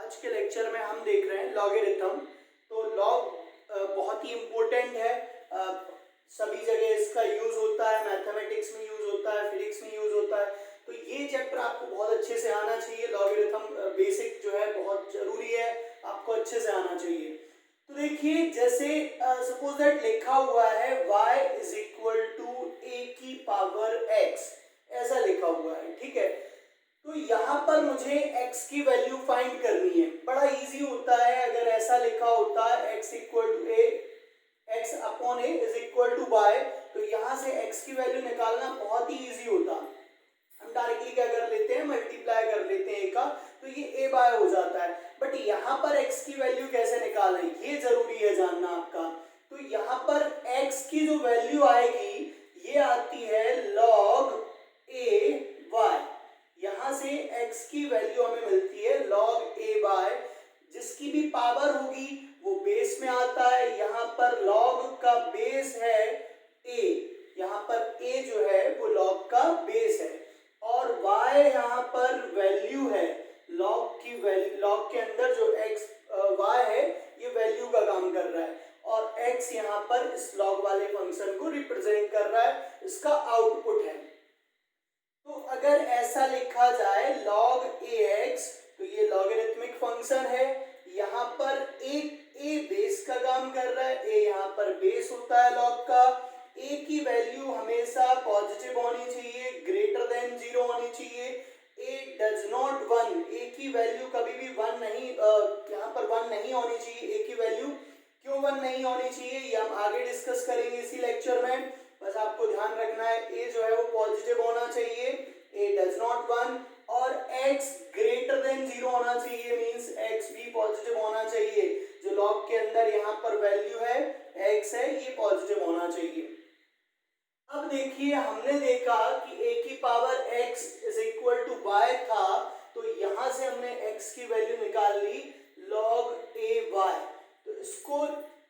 आज के लेक्चर में हम देख रहे हैं लॉगरिथम। तो लॉग बहुत ही इम्पोर्टेंट है, सभी जगह इसका यूज होता है, मैथमेटिक्स में यूज होता है, फिजिक्स में यूज होता है। तो ये चैप्टर आपको बहुत अच्छे से आना चाहिए। लॉगरिथम बेसिक जो है बहुत जरूरी है, आपको अच्छे से आना चाहिए। तो देखिए जैसे सपोज दैट लिखा हुआ है y इज इक्वल टू ए की पावर x, ऐसा लिखा हुआ है, ठीक है। तो यहाँ पर मुझे x की वैल्यू फाइंड करनी है। बड़ा इजी होता है, अगर ऐसा लिखा होता है x equal to A, x upon A is equal to Y, तो यहाँ से x की वैल्यू निकालना बहुत ही इजी होता। हम डायरेक्टली क्या कर लेते हैं, मल्टीप्लाई कर लेते हैं a का, तो ये a बाय हो जाता है। बट यहाँ पर x की वैल्यू कैसे निकालें, ये जरूरी है जानना आपका। तो यहाँ पर x की जो वैल्यू आएगी ये आती है log a y। यहाँ से x की वैल्यू हमें मिलती है log a y, जिसकी भी पावर होगी वो बेस में आता है। यहाँ पर log का बेस है a, यहाँ पर a जो है वो log का बेस है, और y यहाँ पर वैल्यू है। log की वैल्यू, log के अंदर जो x y है ये वैल्यू का काम कर रहा है, और x यहाँ पर इस log वाले फंक्शन को रिप्रेजेंट कर रहा है, इसका आउटपुट है। तो अगर ऐसा लिखा जाए log ax, तो ये लॉगरिथमिक फंक्शन है। यहाँ पर a बेस का काम कर रहा है, a यहाँ पर बेस होता है log का। a की वैल्यू हमेशा पॉजिटिव होनी चाहिए, ग्रेटर देन 0 होनी चाहिए। a डज नॉट 1, a की वैल्यू कभी भी 1 नहीं, यहाँ पर 1 नहीं होनी चाहिए। a की वैल्यू क्यों 1 नहीं होनी चाहिए ये हम आगे डिस्कस करेंगे इसी लेक्चर में। बस आपको ध्यान रखना है a जो है वो पॉजिटिव होना चाहिए, a डज नॉट 1, और x ग्रेटर देन 0 होना चाहिए, मींस x भी पॉजिटिव होना चाहिए। जो log के अंदर यहाँ पर वैल्यू है x है, ये पॉजिटिव होना चाहिए। अब देखिए हमने देखा कि a की power x is equal to y था, तो यहाँ से हमने x की वैल्यू निकाल ली log a y। तो इसको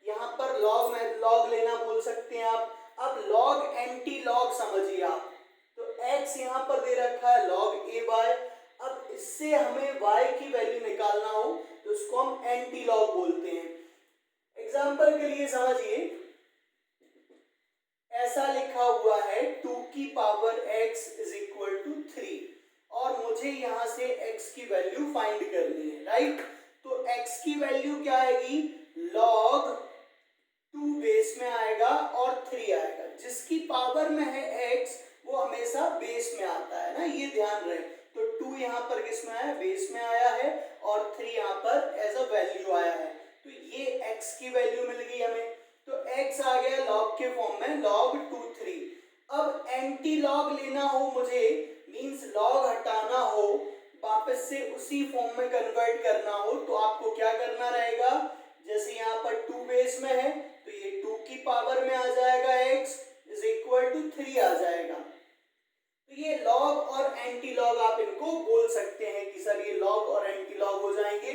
यहाँ पर log लेना बोल सकते हैं आप। अब log एंटी लॉग समझिए आप, तो x यहाँ पर दे रखा है log a y। अब इससे हमें y की वैल्यू निकालना हो तो इसको हम एंटी लॉग बोलते हैं। एग्जाम्पल के लिए समझिए, ऐसा लिखा हुआ है 2 की power x is equal to 3, और मुझे यहाँ से x की वैल्यू फाइंड करनी है, राइट। तो x की वैल्यू क्या आएगी, log 2 बेस में आएगा और 3 आएगा। जिसकी पावर में है x वो हमेशा बेस में आता है ना, ये ध्यान रहे। तो 2 यहाँ पर किस में आया, बेस में आया है, और 3 यहाँ पर एज अ वैल्यू आया है। तो ये x की वैल्यू मिल गई हमें, तो x आ गया log के फॉर्म में log 2 3। अब एंटी लॉग लेना हो मुझे, मींस log हटाना हो, वापस से उसी फॉर्म में कन्वर्ट करना हो, तो आपको क्या करना रहेगा, जैसे यहाँ पर 2 बेस में है तो ये 2 की पावर में आ जाएगा x इज इक्वल टू 3 आ जाएगा। तो ये लॉग और एंटी लॉग आप इनको बोल सकते हैं कि सर ये लॉग और एंटी लॉग हो जाएंगे,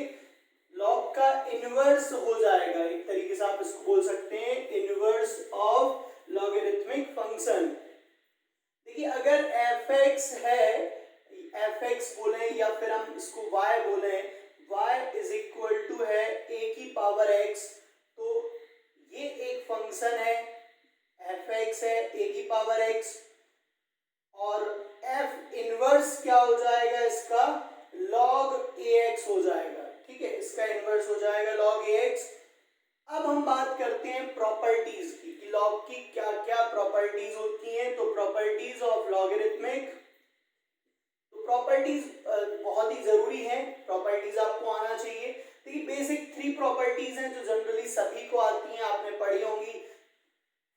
लॉग का इनवर्स हो जाएगा, एक तरीके से आप इसको बोल सकते हैं इनवर्स ऑफ लॉगरिथमिक फंक्शन। देखिए अगर fx है, fx बोले या फिर हम इसको y बोले, y इज इक्वल टू है a की पावर x, तो ये एक फंक्शन है fx है a की पावर x, और f इनवर्स क्या हो जाएगा इसका, log ax हो जाएगा, ठीक है, इसका इनवर्स हो जाएगा log ax। अब हम बात करते हैं प्रॉपर्टीज की कि log की क्या क्या प्रॉपर्टीज होती हैं। तो प्रॉपर्टीज ऑफ लॉगरिथमिक, तो प्रॉपर्टीज बहुत ही जरूरी है, प्रॉपर्टीज आपको आना चाहिए। देखिए बेसिक 3 प्रॉपर्टीज हैं जो जनरली सभी को आती हैं, आपने पढ़ी होंगी।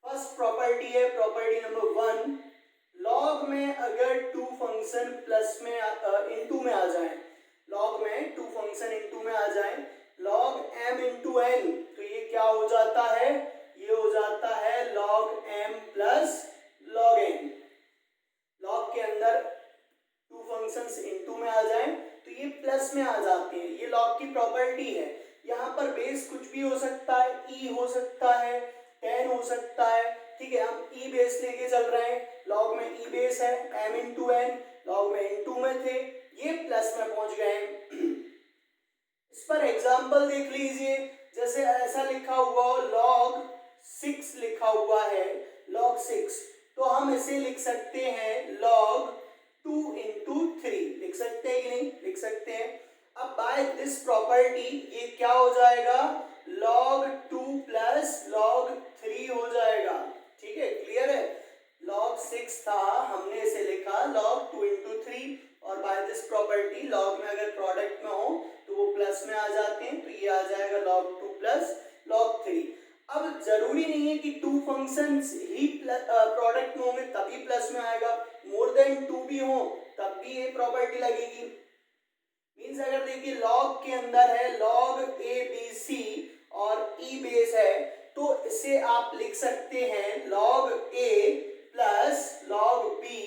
फर्स्ट प्रॉपर्टी है प्रॉपर्टी नंबर 1, लॉग में अगर 2 फंक्शन प्लस में इनटू में आ जाए, लॉग में 2 फंक्शन इनटू में आ जाए, log m इंटू n, तो ये क्या हो जाता है, ये हो जाता है log m plus log n। log के अंदर 2 फंक्शंस इनटू में आ जाए तो ये प्लस में आ जाते हैं, ये log की प्रॉपर्टी है। यहाँ पर बेस कुछ भी हो सकता है, e हो सकता है, 10 हो सकता है, ठीक है, हम e बेस लेके चल रहे हैं, log में e बेस है, m इंटू n, log में इनटू में थे, ये प्लस में पहुंच गए हैं। इस पर एग्जाम्पल देख लीजिए, जैसे ऐसा लिखा हुआ हो log 6 लिखा हुआ है, log 6, तो हम इसे लिख सकते हैं log 2 into 3, लिख सकते हैं कि नहीं, लिख सकते हैं। अब बाय दिस प्रॉपर्टी ये क्या हो जाएगा, log 2 plus log 3 हो जाएगा। ठीक है, क्लियर है। log 6 था, हमने इसे लिखा log 2 into 3, और बाय दिस प्रॉपर्टी लॉग में अगर प्रोडक्ट में हो तो वो प्लस में आ जाते हैं, तो ये आ जाएगा log 2 plus log 3। अब जरूरी नहीं है कि टू फंक्शंस ही प्रोडक्ट में होंगे तभी प्लस में आएगा, मोर देन 2 भी हो तब भी ये प्रॉपर्टी लगेगी। मींस अगर देखिए लॉग के अंदर है log a b c और e बेस है, तो इसे आप लिख सकते हैं log a plus log b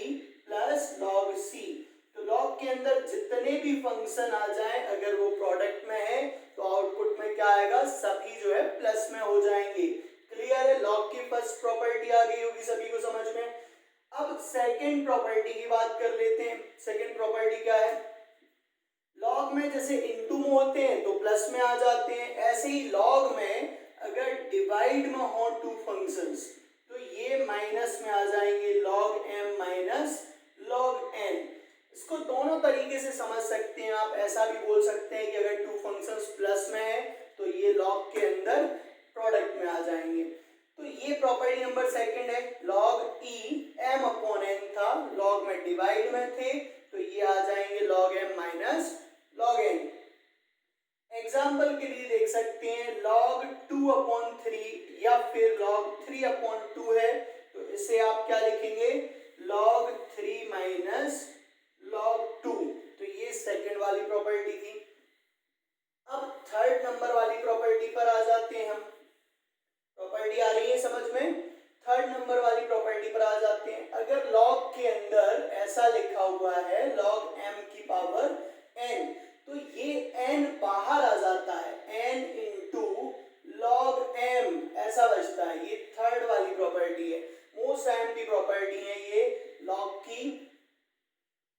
plus log c। तो लॉग के अंदर जितने भी फंक्शन आ जाएं अगर वो प्रोडक्ट में है तो आउटपुट में क्या आएगा, सभी जो है प्लस में हो जाएंगे। क्लियर है, लॉग की फर्स्ट प्रॉपर्टी आ गई होगी सभी को समझ में। अब सेकंड प्रॉपर्टी की बात कर लेते हैं। सेकंड प्रॉपर्टी क्या है, लॉग में जैसे इनटू में होते हैं तो प्लस में आ जाते हैं, ऐसे ही लॉग में अगर डिवाइड में हो टू फंक्शंस तो ये माइनस में आ जाएंगे, log m minus log n। इसको दोनों तरीके से समझ सकते हैं आप, ऐसा भी बोल सकते हैं कि अगर टू फंक्शंस प्लस में है तो ये लॉग के अंदर प्रोडक्ट में आ जाएंगे। तो ये प्रॉपर्टी नंबर सेकंड है, log e m upon n था, लॉग में डिवाइड में थे तो ये आ जाएंगे log m minus log n। Example के लिए देख सकते हैं log 2 अपॉन 3 या फिर log 3 अपॉन 2 है, तो इसे आप क्या लिखेंगे, log 3 माइनस log 2। तो ये सेकंड वाली प्रॉपर्टी थी। अब थर्ड नंबर वाली प्रॉपर्टी पर आ जाते हैं हम। प्रॉपर्टी आ रही है समझ में, थर्ड नंबर वाली प्रॉपर्टी पर आ जाते हैं। अगर log के अंदर ऐसा लिखा हुआ है log m की पावर n, तो ये n बाहर आ जाता है, n इंटू log m ऐसा बचता है। ये थर्ड वाली प्रॉपर्टी है, मोस्ट एम्प्टी प्रॉपर्टी है ये log की।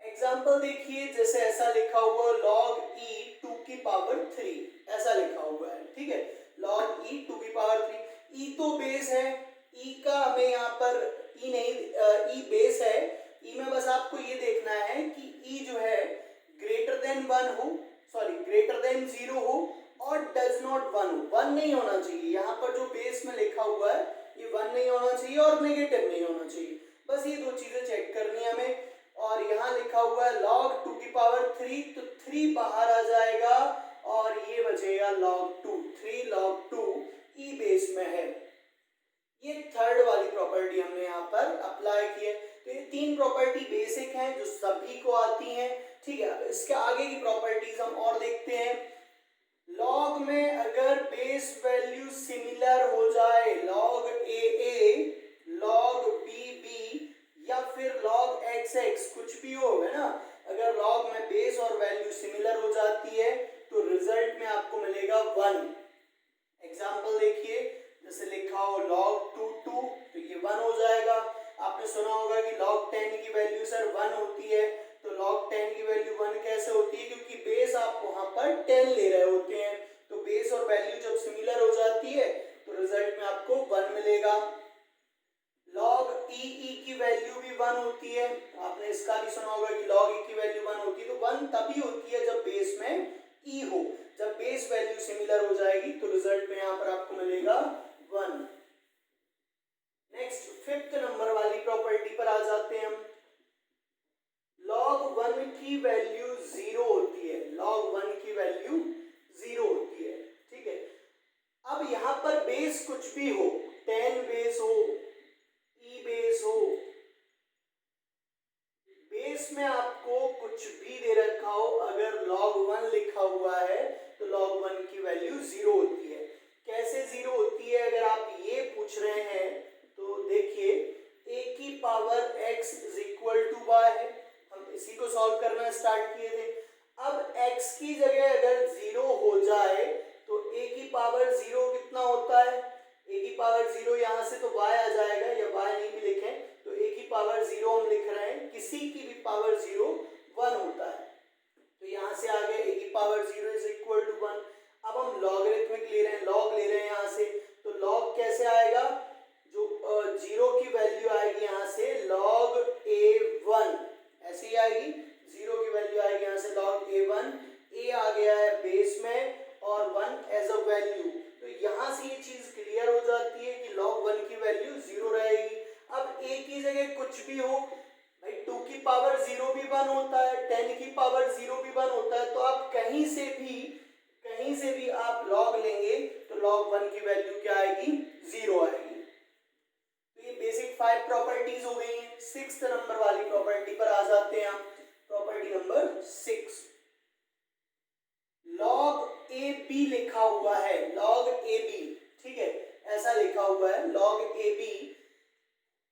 एग्जाम्पल देखिए, जैसे ऐसा लिखा हुआ log e 2 की पावर 3 ऐसा लिखा हुआ है, ठीक है, log e 2 की पावर 3। e तो बेस है, e का हमें यहाँ पर e नहीं, e बेस है, e में बस आपको ये देखना है कि e जो है ग्रेटर देन 1 हो, सॉरी ग्रेटर देन 0 हो और डज नॉट 1 हो। 1 नहीं होना चाहिए, यहाँ पर जो बेस में लिखा हुआ है ये 1 नहीं होना चाहिए और नेगेटिव नहीं होना चाहिए, बस ये दो चीजें चेक करनी है हमें। और यहाँ लिखा हुआ है log 2 की पावर 3, तो 3 बाहर आ जाएगा और ये बचेगा log 2, 3 log 2 e बेस में है। ये थर्ड वाली प्रॉपर्टी हमने यहाँ पर अप्लाई की है। तो ये तीन प्रॉपर्टी बेसिक हैं जो सभी को आती हैं, ठीक है। इसके आगे की प्रॉपर्टीज हम और देखते हैं। लॉग में अगर बेस वैल्यू सिमिलर हो जाए, log a log b या फिर log x कुछ भी हो, है ना, अगर लॉग में बेस और वैल्यू सिमिलर हो जाती है तो रिजल्ट में आपको मिलेगा 1। एग्जाम्पल देखिए, जैसे लिखा हो log 2 2 तो ये 1 हो जाएगा। आपने सुना होगा कि log 10 की वैल्यू सर 1 होती है, तो log 10 की वैल्यू 1 कैसे होती है, क्योंकि बेस आप वहां पर 10 ले रहे होते हैं, तो बेस और वैल्यू जब सिमिलर हो जाती है तो रिजल्ट में आपको 1 मिलेगा। log e की वैल्यू भी 1 होती है, आपने इसका भी सुना होगा कि log e की वैल्यू 1 होती है, तो 1 तभी होती है जब बेस में e हो, जब बेस वैल्यू सिमिलर हो जाएगी तो रिजल्ट में यहाँ पर आपको मिलेगा 1। नेक्स्ट फिफ्थ नंबर वाली प्रॉपर्टी पर आ जाते हैं हम। log 1 की वैल्यू 0 होती है, log 1 की वैल्यू 0 होती है, ठीक है। अब यहाँ पर बेस कुछ भी हो, 10 बेस हो, e बेस हो, बेस में आपको कुछ भी दे रखा हो, अगर log 1 लिखा हुआ है तो log 1 की वैल्यू 0 होती है। कैसे 0 होती है अगर आप ये पूछ रहे हैं तो देखिए, a की power x is equal to y है, हम इसी को सॉल्व करना स्टार्ट किए थे। अब x की जगह अगर 0 हो जाए तो a की पावर 0 कितना होता है, a की पावर 0 यहाँ से तो y आ कहीं से भी आप लॉग लेंगे तो log 1 की वैल्यू क्या आएगी, 0 आएगी। तो ये बेसिक 5 प्रॉपर्टीज हो गई हैं। 6th नंबर वाली प्रॉपर्टी पर आ जाते हैं हम। Property number 6, log A B लिखा हुआ है, log ए बी, ठीक है, ऐसा लिखा हुआ है log ए बी।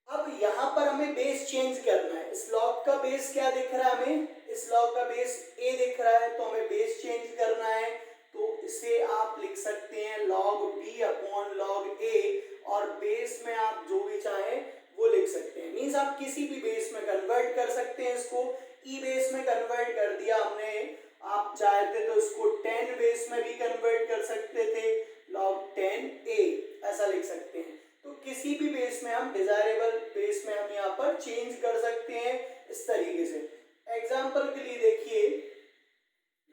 अब यहां पर हमें बेस चेंज करना है। इस log का बेस क्या दिख रहा है हमें, इस log का बेस a दिख रहा है, तो हमें बेस चेंज करना है। तो इसे आप लिख सकते हैं log b upon log a, और बेस में आप जो भी चाहें वो लिख सकते हैं। मींस आप किसी भी बेस में कन्वर्ट कर सकते हैं। इसको e बेस में कन्वर्ट कर दिया हमने, आप चाहते तो इसको 10 बेस में भी कन्वर्ट कर सकते थे, log 10a ऐसा लिख सकते हैं। तो किसी भी बेस में हम, डिजायरेबल बेस में हम यहाँ पर चेंज कर सकते हैं इस तरीके से। एग्जांपल के लिए देखिए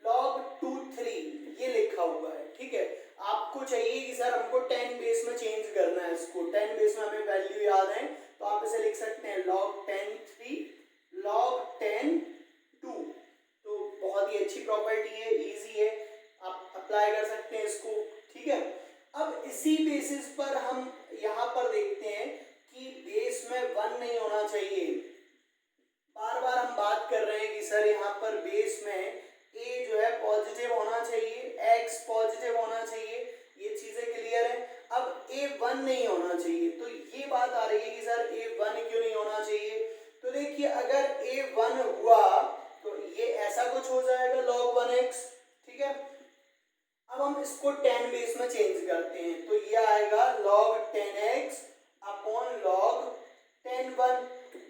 log 2 3 ये लिखा हुआ है, ठीक है। आपको चाहिए कि सर हमको 10 बेस में चेंज करना है इसको, 10 बेस में हमें वैल्यू याद है, तो आप इसे लिख सकते हैं log 10 3 log 10 2। तो बहुत ही अच्छी प्रॉपर्टी है, इजी है, आप अप्लाई कर सकते हैं इसको, ठीक है। अब इसी बेसिस पर हम यहाँ पर देखते हैं कि बेस में 1 नहीं होना चाहिए। बार बार हम बात कर रहे हैं कि सर यहाँ पर बेस में a जो है पॉजिटिव होना चाहिए, x पॉजिटिव होना चाहिए, ये चीजें क्लियर है। अब a 1 नहीं होना चाहिए, तो ये बात आ रही है कि सर a 1 क्यों नहीं होना चाहिए। तो देखिए अगर a 1 हुआ तो ये ऐसा कुछ हो जाएगा log 1x, ठीक है। अब हम इसको 10 बेस में चेंज करते हैं, तो ये आएगा log 10x अपॉन log 10 1।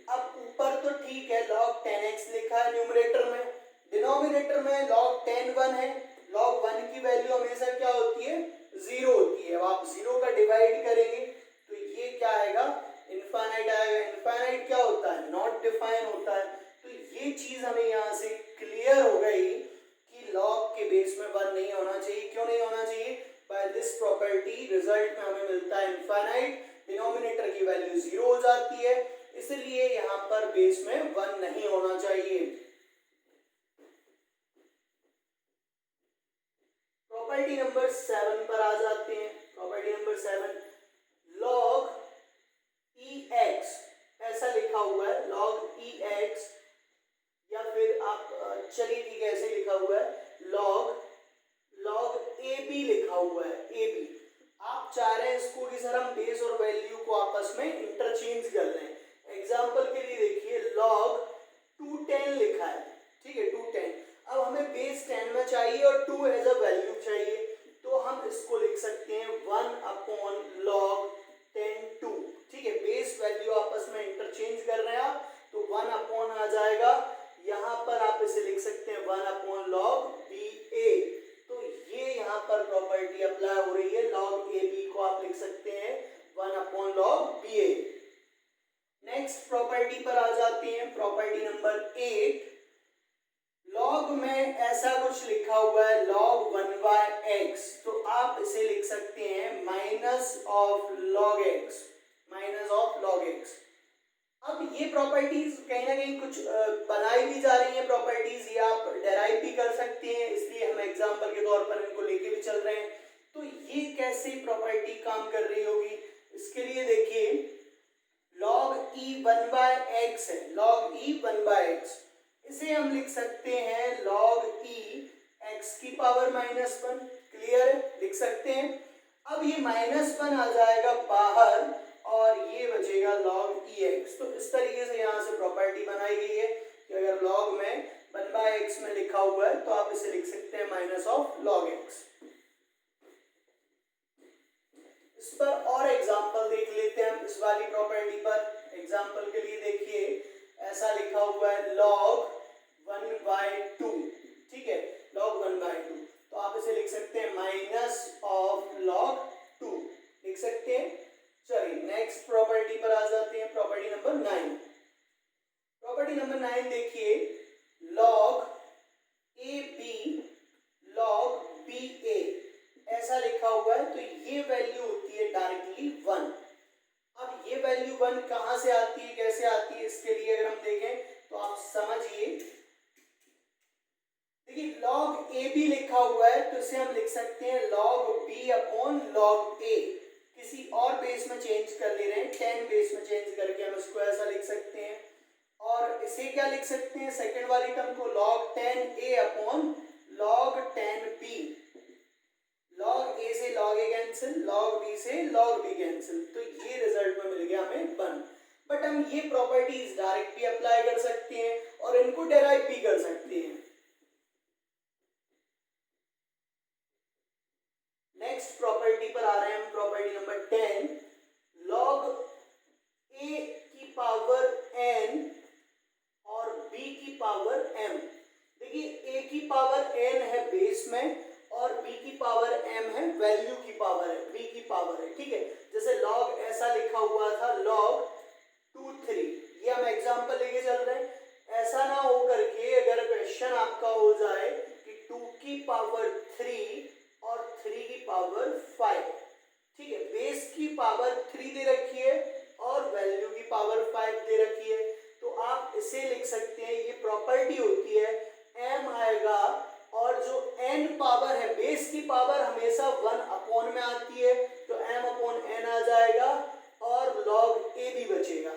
अब ऊपर तो ठीक है log 10x लिखा है न्यूमरेटर में, डिनोमिनेटर में log 10 1 है। log 1 की वैल्यू हमेशा क्या होती है, 0 होती है। अब आप 0 का डिवाइड करेंगे तो ये क्या आएगा, इनफाइनाइट आएगा। इनफाइनाइट क्या होता है, नॉट डिफाइन होता है। तो ये चीज हमें यहाँ से क्लियर हो गई कि log के बेस में 1 नहीं होना चाहिए। क्यों नहीं होना चाहिए, बाय दिस प्रॉपर्टी रिजल्ट में हमें मिलता है इनफाइनाइट, डिनोमिनेटर की वैल्यू 0 हो जाती है, इसलिए यहाँ पर बेस में 1 नहीं होना चाहिए। प्रॉपर्टी नंबर 7 पर आ जाते हैं। प्रॉपर्टी नंबर 7, log ex ऐसा लिखा हुआ है, log ex, या फिर आप चलिए ठीक है ऐसे लिखा हुआ है log ab लिखा हुआ है, ab। आप चाह रहे हैं इसको कि सर हम बेस और वैल्यू को आपस में इंटरचेंज कर लें। एग्जांपल के लिए देखिए log 210 लिखा है, ठीक है, 210। अब हमें बेस 10 में चाहिए और 2 एज अ वैल्यू चाहिए, तो हम इसको लिख सकते हैं 1 अपॉन log 10 2, ठीक है। बेस वैल्यू आपस में इंटरचेंज कर रहे हैं आप, तो 1 अपॉन आ जाएगा। यहाँ पर आप इसे लिख सकते हैं 1 अपॉन log ba। तो ये यहाँ पर प्रॉपर्टी अप्लाई हो रही है, log ab को आप लिख सकते हैं 1 upon log ba। Next property पर आ जाते हैं, प्रॉपर्टी नंबर 8, log में ऐसा कुछ लिखा हुआ है log 1/x, तो आप इसे लिख सकते हैं minus of log x, minus of log x। अब ये प्रॉपर्टीज कहीं ना कहीं कुछ बनाई भी जा रही है प्रॉपर्टीज, ये आप डेराइव भी कर सकते हैं, इसलिए हम एग्जांपल के तौर पर इनको लेके भी चल रहे हैं। तो ये कैसे प्रॉपर्टी काम कर रही होगी, इसके लिए देखिए log e 1/x है, log e 1/x, इसे हम लिख सकते हैं log e x की पावर -1। क्लियर है, लिख सकते हैं। अब ये -1 आ जाएगा बाहर और ये बचेगा log ex। तो इस तरीके से यहाँ से प्रॉपर्टी बनाई गई है कि अगर log में 1/x में लिखा हुआ है तो आप इसे लिख सकते हैं माइनस ऑफ log x। इस पर और एग्जांपल देख लेते हैं हम इस वाली प्रॉपर्टी पर। एग्जांपल के लिए देखिए ऐसा लिखा हुआ है log 1/2, ठीक है, log 1/2, तो आप इसे लिख सकते हैं माइनस ऑफ log 2, लिख सकते हैं। चलिए नेक्स्ट प्रॉपर्टी पर आ जाते हैं, प्रॉपर्टी नंबर 9। प्रॉपर्टी नंबर 9 देखिए log ab log ba ऐसा लिखा हुआ है, तो ये वैल्यू होती है डायरेक्टली 1। अब ये वैल्यू 1 कहां से आती है, कैसे आती है, इसके लिए अगर हम देखें तो आप समझिए, देखिए log ab है तो इसे हम लिख सकते हैं log b upon log a। किसी और बेस में चेंज कर ले रहे हैं, 10 बेस में चेंज करके हम इसको ऐसा लिख सकते हैं। और इसे क्या लिख सकते हैं, सेकंड वाली टर्म को log 10a upon log 10b। log a से log a cancel, log b से log b कैंसिल, तो ये रिजल्ट में मिल गया हमें 1। बट हम ये प्रॉपर्टीज डायरेक्ट भी अप्लाई कर सकते हैं और इनको डेराइव भी कर सकते हैं। नेक्स्ट प्रॉपर्टी पर आ रहे हैं हम, प्रॉपर्टी नंबर 10, log a की पावर n और b की पावर m। देखिए a की पावर n है बेस में और b की पावर m है वैल्यू की पावर है, b की पावर है, ठीक है। जैसे log ऐसा लिखा हुआ था log 2 3, ये हम एग्जांपल लेके चल रहे हैं। ऐसा ना हो करके अगर क्वेश्चन आपका हो जाए कि 2 की पावर 3 और 3 की पावर 5, ठीक है, बेस की पावर 3 दे रखी है और वैल्यू की पावर 5 दे रखी है, तो आप इसे लिख सकते हैं, ये प्रॉपर्टी होती है m आएगा और जो n पावर है, बेस की पावर हमेशा 1 अपॉन में आती है, तो m अपॉन n आ जाएगा और log a भी बचेगा।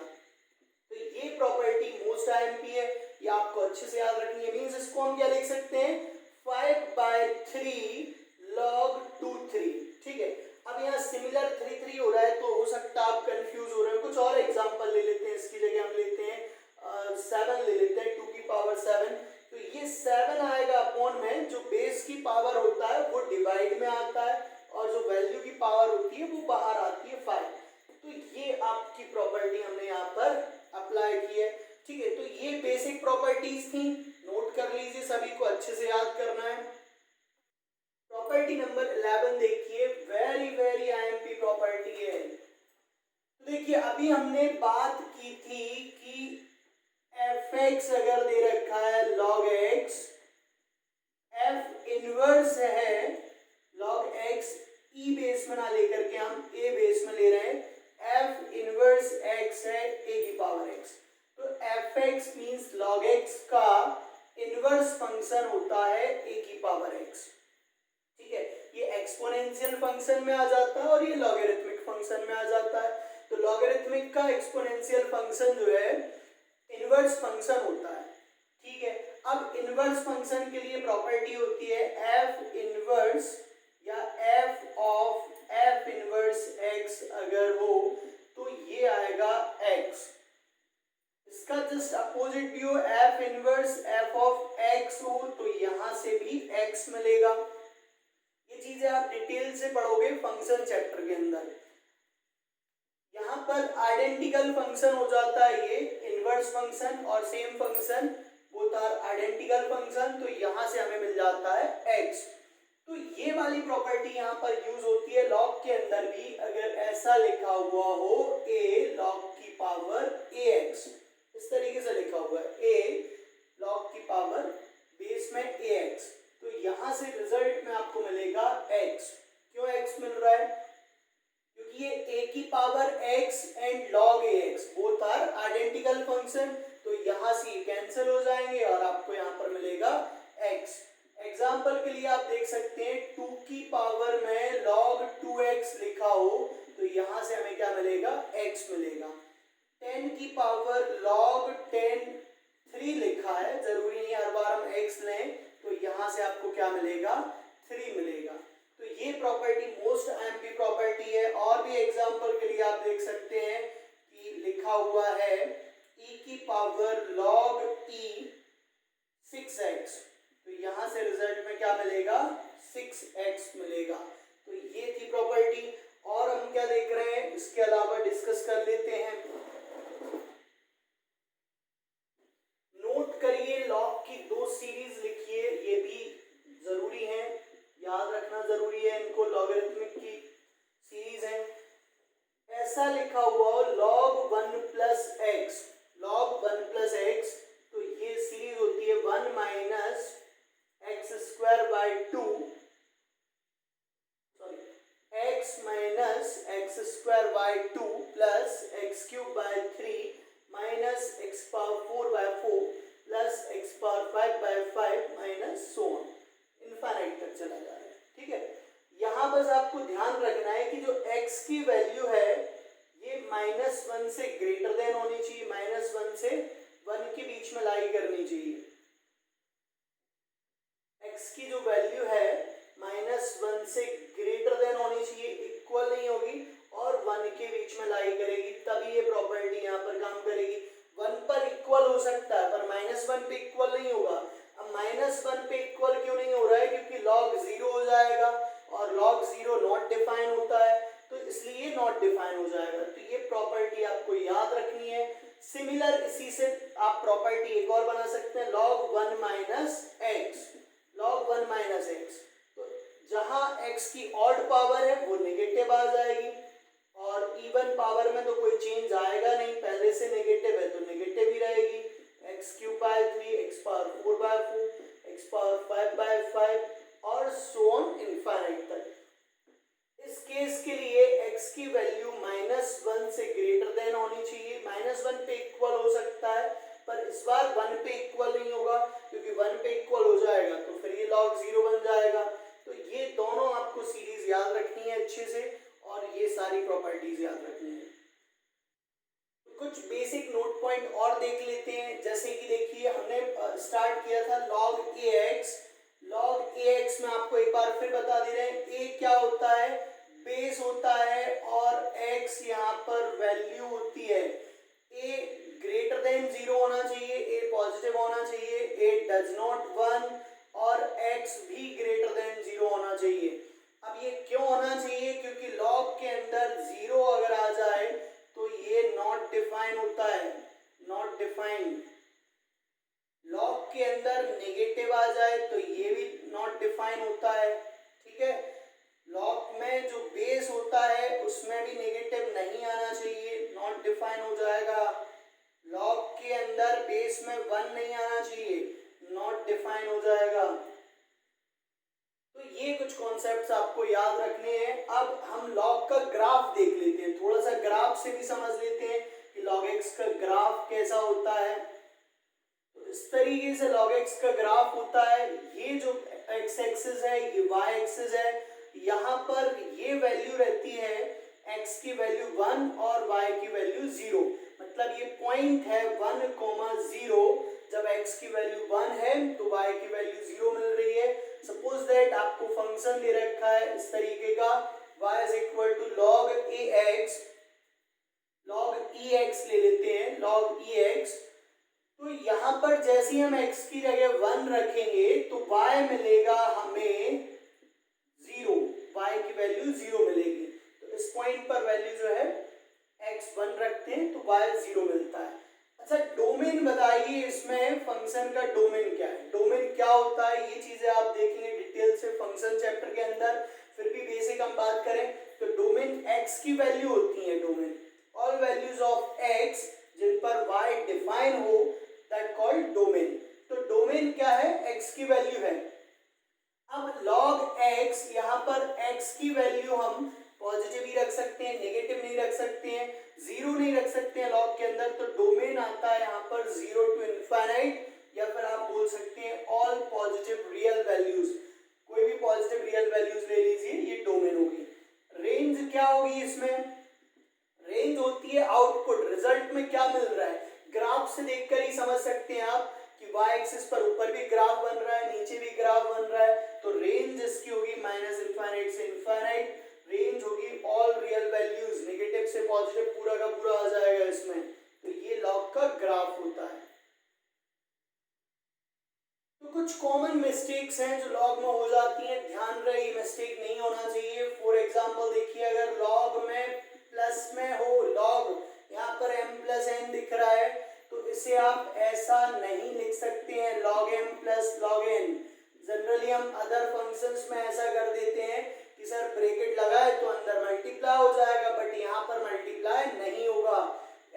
तो ये प्रॉपर्टी मोस्ट आईएमपी है, ये आपको अच्छे से याद रखनी है। मींस इसको हम क्या लिख सकते हैं, 5/3 log 2 3, ठीक है। अब यहाँ सिमिलर 3 3 हो रहा है तो हो सकता है आप कंफ्यूज हो रहे हो। कुछ और एग्जांपल ले लेते हैं, इसकी जगह हम लेते हैं 7 ले लेते हैं, 2 की पावर 7। तो ये 7 आएगा अपॉन में, जो बेस की पावर होता है वो डिवाइड में आता है और जो वैल्यू की पावर होती है वो बाहर आती है 5। तो ये आपकी प्रॉपर्टी हमने यहाँ पर अप्लाई की है, ठीक है। तो ये बेसिक प्रॉपर्टीज थी, नोट कर लीजिए, सभी को अच्छे से याद करना है। प्रॉपर्टी नंबर 11 देखिए, वेरी वेरी आईएमपी प्रॉपर्टी है। तो देखिए अभी हमने बात की थी कि fx अगर दे रखा है log x, f इनवर्स है log x, e बेस में ना लेकर के हम a बेस में ले रहे हैं, f इनवर्स x है a की पावर x। तो fx मींस log x का इनवर्स फंक्शन होता है a की पावर x, ठीक है। ये एक्सपोनेंशियल फंक्शन में आ जाता है और ये लॉगरिथमिक फंक्शन में आ जाता है। तो लॉगरिथमिक का एक्सपोनेंशियल फंक्शन जो है इनवर्स फंक्शन होता है, ठीक है। अब इनवर्स फंक्शन के लिए प्रॉपर्टी होती है f इनवर्स या f of f inverse x अगर हो तो ये आएगा x। इसका जस्ट अपोजिट भी हो, f inverse f of x हो तो यहां से भी x मिलेगा। ये चीजें आप डिटेल से पढ़ोगे फंक्शन चैप्टर के अंदर। यहाँ पर आइडेंटिकल फंक्शन हो जाता है ये इनवर्स फंक्शन और same function, both are identical function, तो यहाँ से हमें मिल जाता है x। तो ये वाली प्रॉपर्टी यहाँ पर यूज होती है लॉग के अंदर भी। अगर ऐसा लिखा हुआ हो a log की पावर ax, इस तरीके से लिखा हुआ है a log की पावर बेस में ax, तो यहाँ से रिजल्ट में आपको मिलेगा x। क्यों x मिल रहा है, क्योंकि ये a की power x and log ax both are identical function, तो यहाँ से ये कैंसिल हो जाएंगे और आपको यहाँ पर मिलेगा x। एग्जाम्पल के लिए आप देख सकते हैं 2 की पावर में log 2x लिखा हो तो यहाँ से हमें क्या मिलेगा, x मिलेगा। 10 की पावर log 10 3 लिखा है, जरूरी नहीं हर बार हम x लें, तो यहाँ से आपको क्या मिलेगा, 3 मिलेगा। तो ये प्रॉपर्टी मोस्ट आईएमपी प्रॉपर्टी है। और भी एग्जांपल के लिए आप देख सकते हैं कि लिखा हुआ है e की पावर log e 6x, तो यहाँ से रिजल्ट में क्या मिलेगा, 6x मिलेगा। तो ये थी प्रॉपर्टी। और हम क्या देख रहे हैं, इसके अलावा डिस्कस कर लेते हैं। नोट करिए, लॉग की 2 सीरीज लिखिए, ये भी जरूरी है, याद रखना जरूरी है इनको। लॉगरिथमिक की सीरीज है, ऐसा लिखा हुआ हो log 1 plus x, log 1 plus x, तो ये सीरीज होती है 1 minus x square by 2, sorry x minus x square by 2 plus x cube by 3 minus x power 4 by 4 plus x power 5 by 5 minus so on, infinite तक चला जाए। यहाँ बस आपको ध्यान रखना है कि जो x की वैल्यू है ये -1 से ग्रेटर देन होनी चाहिए, -1 से 1 के बीच में लाई करनी चाहिए। x की जो वैल्यू है -1 से ग्रेटर देन होनी चाहिए, इक्वल नहीं होगी और 1 के बीच में लाई करेगी, तभी ये प्रॉपर्टी यहाँ पर काम करेगी। 1 पर इक्वल हो सकता है पर -1 पे इक्वल नहीं होगा। अब -1 पे इक्वल क्यों नहीं हो रहा है? क्योंकि log 0 हो जाएगा और log 0 नॉट डिफाइन होता है, तो इसलिए नॉट डिफाइन हो जाएगा। तो ये प्रॉपर्टी आपको याद रखनी है। सिमिलर इसी से आप प्रॉपर्टी एक और बना सकते हैं, log 1 minus x, log 1 minus x. तो जहां x की ऑड पावर है वो नेगेटिव आ जाएगी और इवन पावर में तो कोई चेंज आएगा नहीं, पहले से नेगेटिव है तो नेगेटिव ही रहेगी। X cube by 3, x power 4 by 4, x power 5 by 5 और सो ऑन इनफाइनाइट तक। इस केस के लिए x की वैल्यू -1 से ग्रेटर देन होनी चाहिए, -1 पे इक्वल हो सकता है पर इस बार 1 पे इक्वल नहीं होगा, क्योंकि 1 पे इक्वल हो जाएगा तो फिर ये log 0 बन जाएगा। तो ये दोनों आपको सीरीज याद रखनी है अच्छे से और ये सारी प्रॉपर्टीज याद रखनी है। तो कुछ बेसिक नोट पॉइंट और देख लेते हैं, जैसे कि देखिए हमने स्टार्ट किया था log ax। log ax में आपको एक बार फिर बता दे रहे हैं, a क्या होता है? बेस होता है और x यहाँ पर वैल्यू होती है। a ग्रेटर देन 0 होना चाहिए, a पॉजिटिव होना चाहिए, a डज नॉट 1 और x भी ग्रेटर देन 0 होना चाहिए। अब ये क्यों होना चाहिए? क्योंकि log के अंदर 0 अगर आ जाए तो ये नॉट डिफाइन होता है, नॉट डिफाइंड। log के अंदर नेगेटिव आ जाए तो ये भी नॉट डिफाइन होता है, ठीक है। log में जो बेस होता है उसमें भी नेगेटिव नहीं आना चाहिए, नॉट डिफाइन हो जाएगा। log के अंदर बेस में 1 नहीं आना चाहिए, नॉट डिफाइन हो जाएगा। तो ये कुछ कॉन्सेप्ट्स आपको याद रखने हैं। अब हम log का ग्राफ देख लेते हैं, थोड़ा सा ग्राफ से भी समझ लेते हैं कि log x का ग्राफ कैसा होता है। तो इस तरीके से log x का ग्राफ होता है। ये जो x एक्सिस है ये y एक्सिस है, यहाँ पर ये वैल्यू रहती है x की वैल्यू 1 और y की वैल्यू 0, मतलब ये पॉइंट है 1,0। जब x की वैल्यू 1 है तो y की वैल्यू 0 मिल रही है। सपोज दैट आपको फंक्शन दे रखा है इस तरीके का, y is equal to log ax, log ex ले लेते हैं, log ex। तो यहाँ पर जैसे हम x की जगह 1 रखेंगे तो y मिलेगा हमें 0, y की वैल्यू 0 मिलेगी। तो इस पॉइंट पर वैल्यू जो है x 1 रखते हैं तो y 0 मिलता है। अच्छा, डोमेन बताइए, इसमें फंक्शन का डोमेन क्या है? डोमेन क्या होता है ये चीजें आप देखेंगे डिटेल से फंक्शन चैप्टर के अंदर, फिर भी बेसिक हम बात करें तो डोमेन x की वैल्यू होती है। Domain all values of x जिन पर y डिफाइन हो दैट कॉल्ड डोमेन। तो डोमेन क्या है? x की वैल्यू है। अब log x, यहाँ पर x की वैल्यू हम पॉजिटिव ही रख सकते हैं, नेगेटिव नहीं रख सकते हैं, 0 नहीं रख सकते हैं log के अंदर। तो डोमेन आता है यहाँ पर 0 टू इनफाइनाइट, या फिर आप बोल सकते हैं ऑल पॉजिटिव रियल वैल्यूज। कोई भी पॉजिटिव रियल वैल्यूज ले लीजिए, ये डोमेन होगी। रेंज क्या होगी इसमें? रेंज होती है आउटपुट, रिजल्ट में क्या मिल रहा है। ग्राफ से देखकर ही समझ सकते हैं आप कि y एक्सिस पर ऊपर भी ग्राफ बन रहा है, नीचे भी ग्राफ बन रहा है। तो रेंज इसकी होगी -इनफाइनाइट से इनफाइनाइट। रेंज होगी ऑल रियल वैल्यूज, नेगेटिव से पॉजिटिव पूरा का पूरा आ जाएगा इसमें। तो ये लॉग का ग्राफ होता है। तो कुछ कॉमन मिस्टेक्स हैं जो लॉग में हो जाती हैं, ध्यान रहे ये मिस्टेक नहीं होना चाहिए। फॉर एग्जांपल देखिए, अगर लॉग में प्लस में हो, लॉग यहाँ पर m+n दिख रहा है तो इसे आप ऐसा नहीं लिख सकते हैं log m plus log n। Generally हम अदर फंक्शंस में ऐसा कर देते हैं कि सर ब्रैकेट लगाए तो अंदर मल्टीप्लाई हो जाएगा, बट यहाँ पर मल्टीप्लाई नहीं होगा।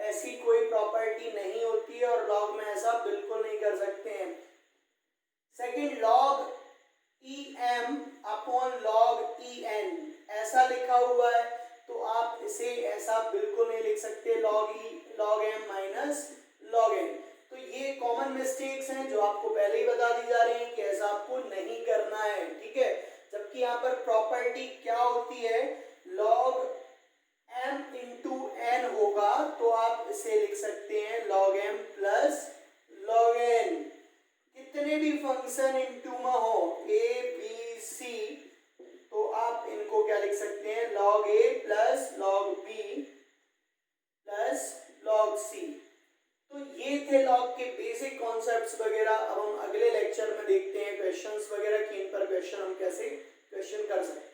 ऐसी कोई प्रॉपर्टी नहीं होती है और log में ऐसा बिल्कुल नहीं कर सकते हैं। Second, log em upon log en ऐसा लिखा हुआ है तो आप इसे ऐसा बिल्कुल नहीं लिख सकते, log m minus log n। तो ये कॉमन यहाँ पर प्रॉपर्टी क्या होती है, log m इंटू n होगा, तो आप इसे लिख सकते हैं log m plus log n। कितने भी फंक्शन इंटू में हो a b c, तो आप इनको क्या लिख सकते हैं, log a plus log b plus log c। तो ये थे लॉग के बेसिक कॉन्सेप्ट्स वगैरह। अब हम अगले लेक्चर में देखते हैं क्वेश्चंस वगैरह कि इन पर क्वेश्चन हम कैसे क्वेश्चन कर सकते हैं।